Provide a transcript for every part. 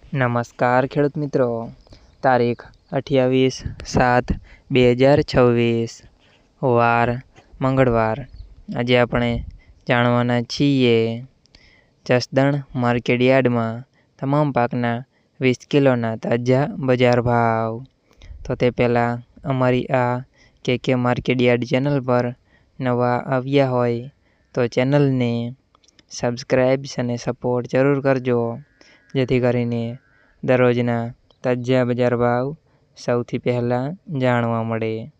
નમસ્કાર ખેડૂત મિત્રો, તારીખ 28/7/2026 વાર મંગળવાર। આજે આપણે જાણવાના છીએ જસદણ માર્કેટ યાર્ડમાં તમામ પાકના 20 કિલોના તાજા બજાર ભાવ। તો તે પહેલાં અમારી આ કે માર્કેટ યાર્ડ ચેનલ પર નવા આવ્યા હોય તો ચેનલને સબસ્ક્રાઈબ અને સપોર્ટ જરૂર કરજો, જેથી કરીને દરરોજના તાજા બજાર ભાવ સૌથી પહેલાં જાણવા મળે।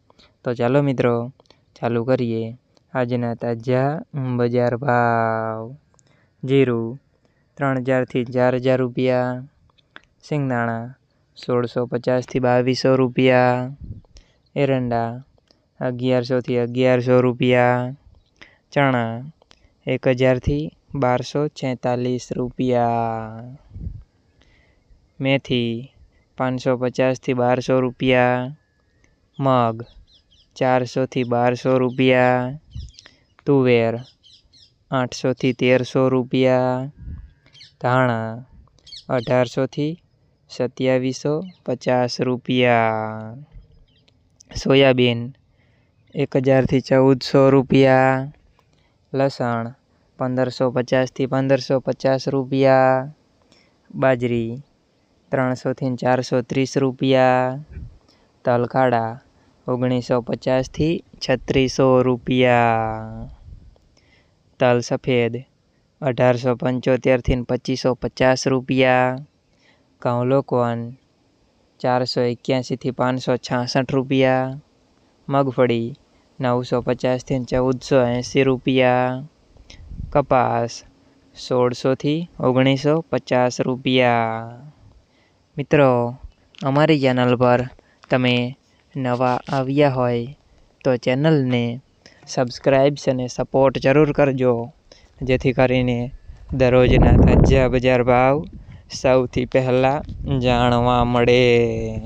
તો ચાલો મિત્રો, ચાલુ કરીએ આજના તાજા બજાર ભાવ। જીરું 3000 થી 4000 રૂપિયા, સિંગદાણા 1650 થી 2200 રૂપિયા, એરંડા 1100 થી 1100 રૂપિયા, ચણા 1000 થી 1246 રૂપિયા, મેથી 550 થી 1200 રૂપિયા, મગ 400 થી 1200 રૂપિયા, તુવેર 800 થી 1300 રૂપિયા, ધાણા 1800 થી 2750 રૂપિયા, સોયાબીન 1000 થી 1400 રૂપિયા, લસણ 1550 થી 1550 રૂપિયા, બાજરી 300 થી 430 રૂપિયા, તલ કાળા 1950 થી 3600 રૂપિયા, તલ સફેદ 1875 થી 2550 રૂપિયા, ઘઉં લોકવન 481 થી 566 રૂપિયા, મગફળી 950 થી 1480 રૂપિયા, કપાસ 1600 થી 1950 રૂપિયા। મિત્રો, અમારી ચેનલ પર તમે નવા આવ્યા હોય તો ચેનલને સબસ્ક્રાઈબ અને સપોર્ટ જરૂર કરજો, જેથી કરીને દરરોજના તાજા બજાર ભાવ સૌથી પહેલાં જાણવા મળે।